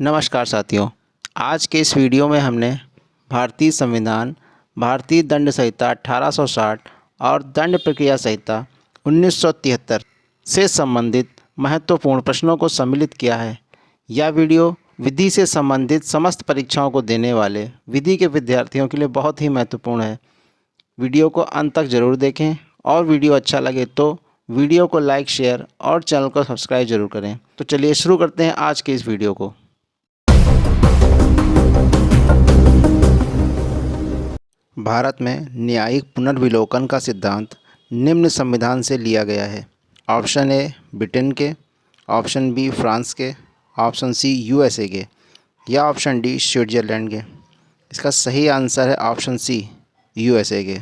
नमस्कार साथियों। आज के इस वीडियो में हमने भारतीय संविधान, भारतीय दंड संहिता 1860 और दंड प्रक्रिया संहिता 1973 से संबंधित महत्वपूर्ण प्रश्नों को सम्मिलित किया है। यह वीडियो विधि से संबंधित समस्त परीक्षाओं को देने वाले विधि के विद्यार्थियों के लिए बहुत ही महत्वपूर्ण है। वीडियो को अंत तक ज़रूर देखें और वीडियो अच्छा लगे तो वीडियो को लाइक, शेयर और चैनल को सब्सक्राइब जरूर करें। तो चलिए शुरू करते हैं आज के इस वीडियो को। भारत में न्यायिक पुनर्विलोकन का सिद्धांत निम्न संविधान से लिया गया है। ऑप्शन ए ब्रिटेन के, ऑप्शन बी फ्रांस के, ऑप्शन सी यूएसए के या ऑप्शन डी स्विट्जरलैंड के। इसका सही आंसर है ऑप्शन सी यूएसए के।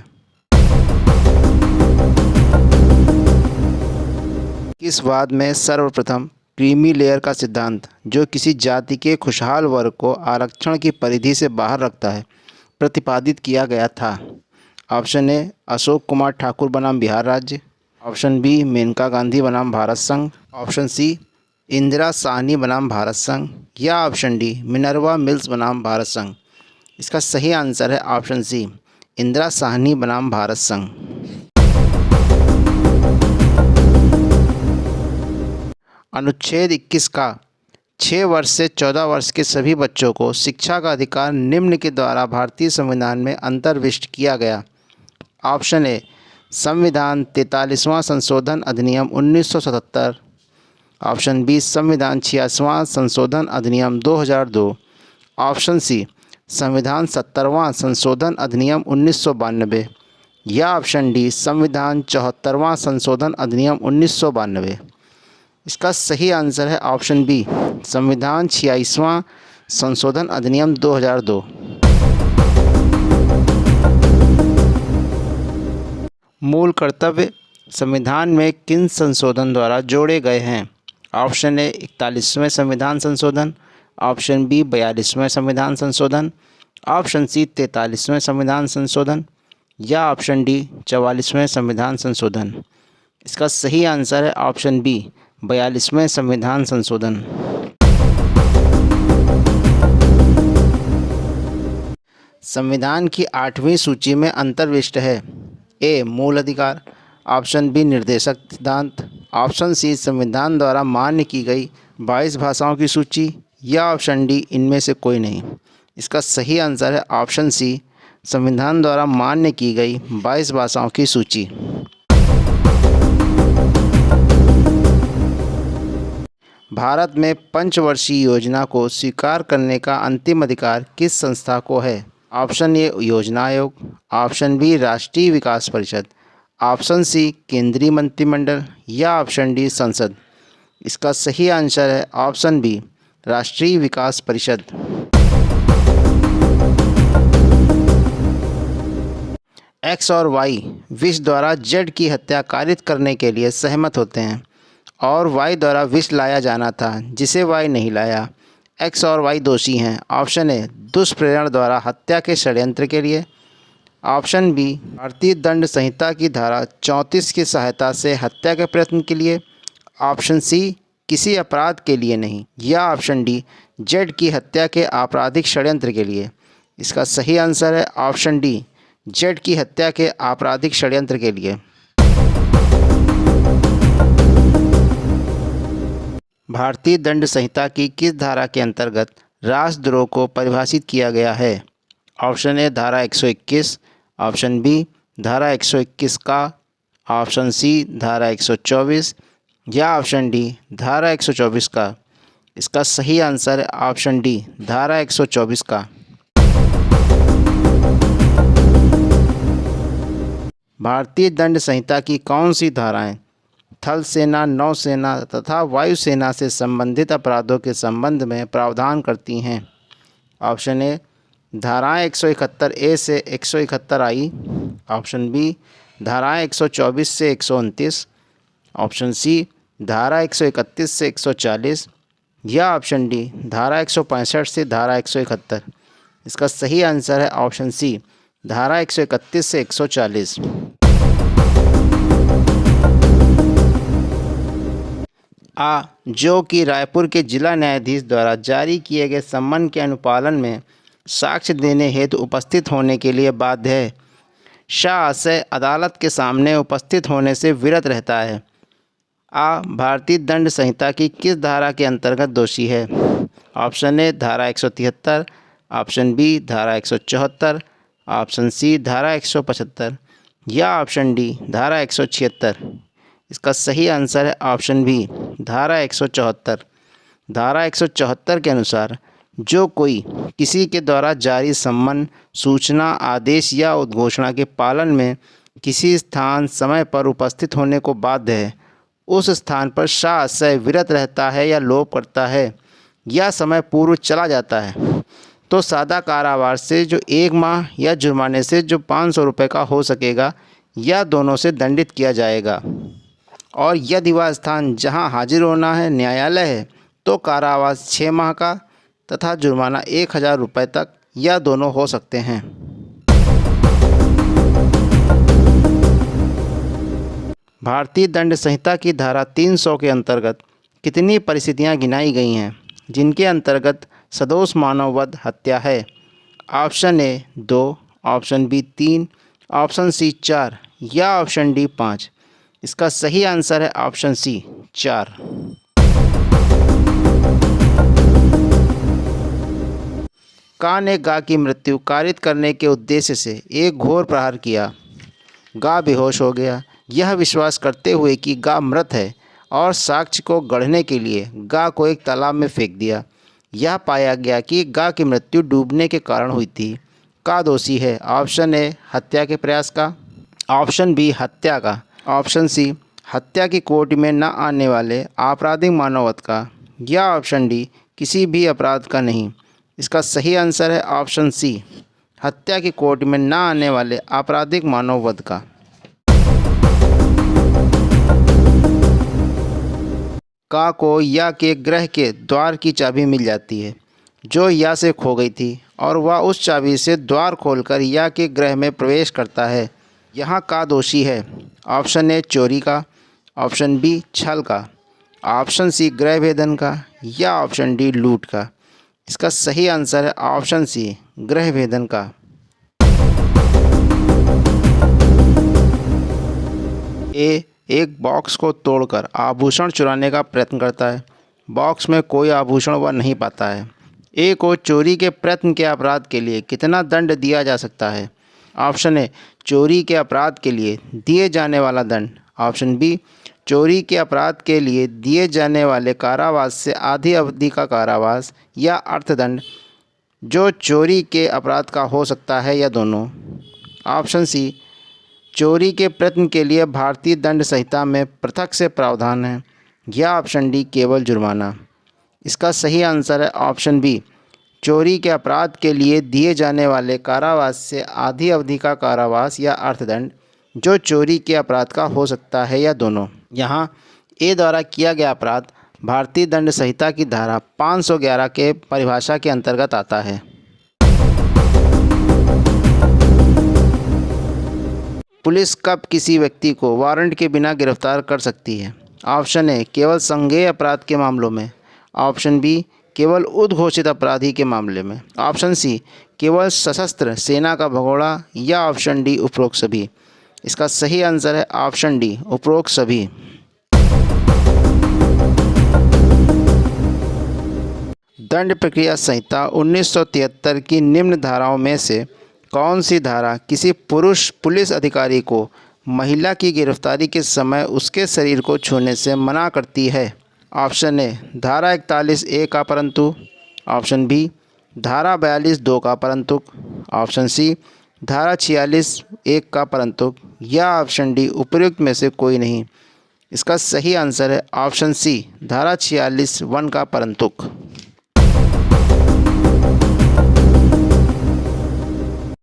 किस वाद में सर्वप्रथम क्रीमी लेयर का सिद्धांत, जो किसी जाति के खुशहाल वर्ग को आरक्षण की परिधि से बाहर रखता है, प्रतिपादित किया गया था? ऑप्शन ए अशोक कुमार ठाकुर बनाम बिहार राज्य, ऑप्शन बी मेनका गांधी बनाम भारत संघ, ऑप्शन सी इंदिरा साहनी बनाम भारत संघ या ऑप्शन डी मिनर्वा मिल्स बनाम भारत संघ। इसका सही आंसर है ऑप्शन सी इंदिरा साहनी बनाम भारत संघ। अनुच्छेद 21 का 6 वर्ष से 14 वर्ष के सभी बच्चों को शिक्षा का अधिकार निम्न के द्वारा भारतीय संविधान में अंतर्विष्ट किया गया। ऑप्शन ए संविधान 43वां संशोधन अधिनियम 1977, ऑप्शन बी संविधान 86वां संशोधन अधिनियम 2002, ऑप्शन सी संविधान 70वां संशोधन अधिनियम 1992 या ऑप्शन डी संविधान 74वां संशोधन अधिनियम 1992। इसका सही आंसर है ऑप्शन बी संविधान 86वां संशोधन अधिनियम 2002। मूल कर्तव्य संविधान में किन संशोधन द्वारा जोड़े गए हैं? ऑप्शन ए 41वें संविधान संशोधन, ऑप्शन बी 42वें संविधान संशोधन, ऑप्शन सी 43वें संविधान संशोधन या ऑप्शन डी 44वें संविधान संशोधन। इसका सही आंसर है ऑप्शन बी 42वें संविधान संशोधन। संविधान की 8वीं सूची में अंतर्विष्ट है? ए मूल अधिकार, ऑप्शन बी निर्देशक सिद्धांत, ऑप्शन सी संविधान द्वारा मान्य की गई 22 भाषाओं की सूची या ऑप्शन डी इनमें से कोई नहीं। इसका सही आंसर है ऑप्शन सी संविधान द्वारा मान्य की गई 22 भाषाओं की सूची। भारत में पंचवर्षीय योजना को स्वीकार करने का अंतिम अधिकार किस संस्था को है? ऑप्शन ए योजना आयोग, ऑप्शन बी राष्ट्रीय विकास परिषद, ऑप्शन सी केंद्रीय मंत्रिमंडल या ऑप्शन डी संसद। इसका सही आंसर है ऑप्शन बी राष्ट्रीय विकास परिषद। एक्स और वाई विष द्वारा जेड की हत्या कारित करने के लिए सहमत होते हैं और वाई द्वारा विष लाया जाना था जिसे वाई नहीं लाया। एक्स और वाई दोषी हैं। ऑप्शन ए दुष्प्रेरण द्वारा हत्या के षड्यंत्र के लिए, ऑप्शन बी भारतीय दंड संहिता की धारा 34 की सहायता से हत्या के प्रयत्न के लिए, ऑप्शन सी किसी अपराध के लिए नहीं या ऑप्शन डी जेड की हत्या के आपराधिक षड्यंत्र के लिए। इसका सही आंसर है ऑप्शन डी जेड की हत्या के आपराधिक षड्यंत्र के लिए। भारतीय दंड संहिता की किस धारा के अंतर्गत राष्ट्रद्रोह को परिभाषित किया गया है? ऑप्शन ए धारा 121, ऑप्शन बी धारा 121 का, ऑप्शन सी धारा 124 या ऑप्शन डी धारा 124 का। इसका सही आंसर है ऑप्शन डी धारा 124 का। भारतीय दंड संहिता की कौन सी धाराएं थल सेना, नौसेना तथा वायुसेना से संबंधित अपराधों के संबंध में प्रावधान करती हैं? ऑप्शन ए धाराएं 171 ए से 171 आई, ऑप्शन बी धाराएं 124 से 129, ऑप्शन सी धारा 131 से 140 या ऑप्शन डी धारा 165 से धारा 171। इसका सही आंसर है ऑप्शन सी धारा 131 से 140। आ जो कि रायपुर के जिला न्यायाधीश द्वारा जारी किए गए सम्मन के अनुपालन में साक्ष्य देने हेतु उपस्थित होने के लिए बाध्य है। शाह अदालत के सामने उपस्थित होने से विरत रहता है। आ भारतीय दंड संहिता की किस धारा के अंतर्गत दोषी है? ऑप्शन ए धारा 173, ऑप्शन बी धारा 174, ऑप्शन सी धारा 175 या ऑप्शन डी धारा 176। इसका सही आंसर है ऑप्शन बी धारा 174। धारा 174 के अनुसार जो कोई किसी के द्वारा जारी सम्मन, सूचना, आदेश या उद्घोषणा के पालन में किसी स्थान, समय पर उपस्थित होने को बाध्य है, उस स्थान पर शाह विरत रहता है या लोप करता है या समय पूर्व चला जाता है तो सादा कारावास से जो 1 माह या जुर्माने से जो 500 रुपये का हो सकेगा या दोनों से दंडित किया जाएगा। और यदि वह स्थान जहां हाजिर होना है न्यायालय है तो कारावास 6 माह का तथा जुर्माना 1000 रुपये तक या दोनों हो सकते हैं। भारतीय दंड संहिता की धारा 300 के अंतर्गत कितनी परिस्थितियां गिनाई गई हैं जिनके अंतर्गत सदोष मानववध हत्या है? Option A 2, option B 3, option C 4 या ऑप्शन डी 5। इसका सही आंसर है ऑप्शन सी 4। का ने गा की मृत्यु कारित करने के उद्देश्य से एक घोर प्रहार किया। गा बेहोश हो गया। यह विश्वास करते हुए कि गा मृत है और साक्ष्य को गढ़ने के लिए गा को एक तालाब में फेंक दिया। यह पाया गया कि गा की मृत्यु डूबने के कारण हुई थी। का दोषी है? ऑप्शन ए हत्या के प्रयास का, ऑप्शन बी हत्या का, ऑप्शन सी हत्या की कोटि में न आने वाले आपराधिक मानववध का या ऑप्शन डी किसी भी अपराध का नहीं। इसका सही आंसर है ऑप्शन सी हत्या की कोटि में न आने वाले आपराधिक मानववध का। का को या के ग्रह के द्वार की चाबी मिल जाती है जो या से खो गई थी और वह उस चाबी से द्वार खोलकर या के ग्रह में प्रवेश करता है। यहाँ का दोषी है? ऑप्शन ए चोरी का, ऑप्शन बी छल का, ऑप्शन सी गृह भेदन का या ऑप्शन डी लूट का। इसका सही आंसर है ऑप्शन सी गृह भेदन का। ए एक बॉक्स को तोड़कर आभूषण चुराने का प्रयत्न करता है। बॉक्स में कोई आभूषण वह नहीं पाता है। ए को चोरी के प्रयत्न के अपराध के लिए कितना दंड दिया जा सकता है? ऑप्शन ए चोरी के अपराध के लिए दिए जाने वाला दंड, ऑप्शन बी चोरी के अपराध के लिए दिए जाने वाले कारावास से आधी अवधि का कारावास या अर्थदंड जो चोरी के अपराध का हो सकता है या दोनों। ऑप्शन सी चोरी के प्रयत्न के लिए भारतीय दंड संहिता में पृथक से प्रावधान है या ऑप्शन डी केवल जुर्माना। इसका सही आंसर है ऑप्शन बी चोरी के अपराध के लिए दिए जाने वाले कारावास से आधी अवधि का कारावास या अर्थदंड जो चोरी के अपराध का हो सकता है या दोनों। यहाँ ए द्वारा किया गया अपराध भारतीय दंड संहिता की धारा 511 के परिभाषा के अंतर्गत आता है। पुलिस कब किसी व्यक्ति को वारंट के बिना गिरफ्तार कर सकती है? ऑप्शन ए केवल संज्ञेय अपराध के मामलों में, ऑप्शन बी केवल उद्घोषित अपराधी के मामले में, ऑप्शन सी केवल सशस्त्र सेना का भगोड़ा या ऑप्शन डी उपरोक्त सभी। इसका सही आंसर है ऑप्शन डी उपरोक्त सभी। दंड प्रक्रिया संहिता 1973 की निम्न धाराओं में से कौन सी धारा किसी पुरुष पुलिस अधिकारी को महिला की गिरफ्तारी के समय उसके शरीर को छूने से मना करती है? ऑप्शन ए धारा 41A का परंतु, ऑप्शन बी धारा 42(2) का परंतु, ऑप्शन सी धारा 46(1) का परंतु या ऑप्शन डी उपर्युक्त में से कोई नहीं। इसका सही आंसर है ऑप्शन सी धारा 46(1) का परंतु।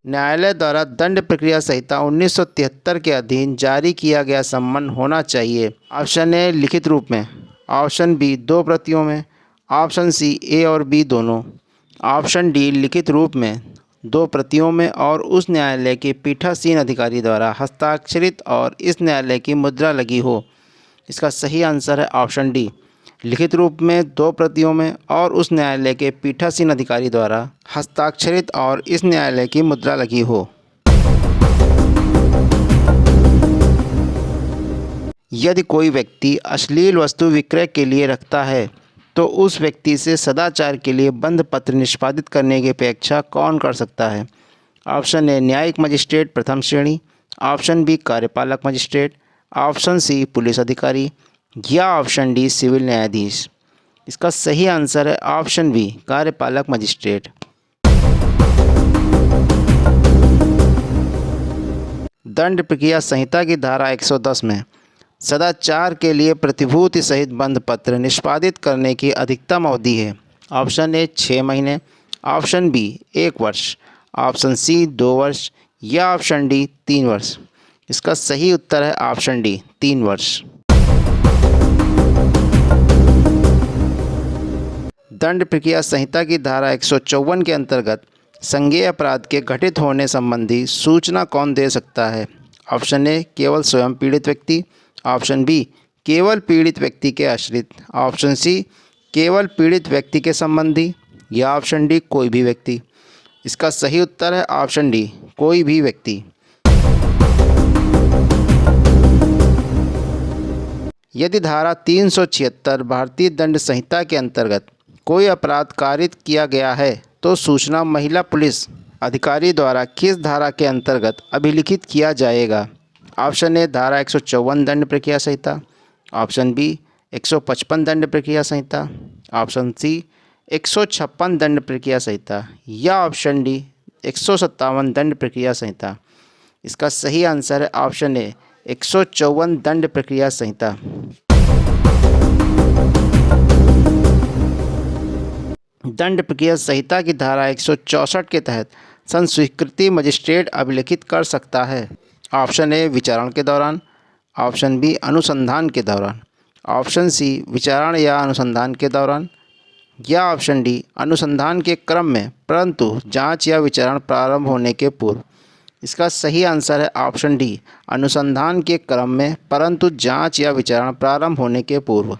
न्यायालय द्वारा दंड प्रक्रिया संहिता 1973 के अधीन जारी किया गया सम्मन होना चाहिए। ऑप्शन ए लिखित रूप में, ऑप्शन बी 2 प्रतियों में, ऑप्शन सी ए और बी दोनों, ऑप्शन डी लिखित रूप में 2 प्रतियों में और उस न्यायालय के पीठासीन अधिकारी द्वारा हस्ताक्षरित और इस न्यायालय की मुद्रा लगी हो। इसका सही आंसर है ऑप्शन डी लिखित रूप में 2 प्रतियों में और उस न्यायालय के पीठासीन अधिकारी द्वारा हस्ताक्षरित और इस न्यायालय की मुद्रा लगी हो। यदि कोई व्यक्ति अश्लील वस्तु विक्रय के लिए रखता है तो उस व्यक्ति से सदाचार के लिए बंद पत्र निष्पादित करने की अपेक्षा कौन कर सकता है? ऑप्शन ए न्यायिक मजिस्ट्रेट प्रथम श्रेणी, ऑप्शन बी कार्यपालक मजिस्ट्रेट, ऑप्शन सी पुलिस अधिकारी या ऑप्शन डी सिविल न्यायाधीश। इसका सही आंसर है ऑप्शन बी कार्यपालक मजिस्ट्रेट। दंड प्रक्रिया संहिता की धारा 110 में सदाचार के लिए प्रतिभूति सहित बंद पत्र निष्पादित करने की अधिकतम अवधि है। ऑप्शन ए 6 महीने, ऑप्शन बी 1 वर्ष, ऑप्शन सी 2 वर्ष या ऑप्शन डी 3 वर्ष। इसका सही उत्तर है ऑप्शन डी 3 वर्ष। दंड प्रक्रिया संहिता की धारा 154 के अंतर्गत संज्ञेय अपराध के घटित होने संबंधी सूचना कौन दे सकता है? ऑप्शन ए केवल स्वयं पीड़ित व्यक्ति, ऑप्शन बी केवल पीड़ित व्यक्ति के आश्रित, ऑप्शन सी केवल पीड़ित व्यक्ति के संबंधी या ऑप्शन डी कोई भी व्यक्ति। इसका सही उत्तर है ऑप्शन डी कोई भी व्यक्ति। यदि धारा 376 भारतीय दंड संहिता के अंतर्गत कोई अपराध कारित किया गया है तो सूचना महिला पुलिस अधिकारी द्वारा किस धारा के अंतर्गत अभिलिखित किया जाएगा? ऑप्शन ए धारा 154 दंड प्रक्रिया संहिता, ऑप्शन बी 155 दंड प्रक्रिया संहिता, ऑप्शन सी 156 दंड प्रक्रिया संहिता या ऑप्शन डी 157 दंड प्रक्रिया संहिता। इसका सही आंसर है ऑप्शन ए 154 दंड प्रक्रिया संहिता। दंड प्रक्रिया संहिता की धारा 164 के तहत संस्वीकृति मजिस्ट्रेट अभिलिखित कर सकता है। ऑप्शन ए विचारण के दौरान, ऑप्शन बी अनुसंधान के दौरान, ऑप्शन सी विचारण या अनुसंधान के दौरान या ऑप्शन डी अनुसंधान के क्रम में परंतु जांच या विचारण प्रारंभ होने के पूर्व। इसका सही आंसर है ऑप्शन डी अनुसंधान के क्रम में परंतु जांच या विचारण प्रारंभ होने के पूर्व।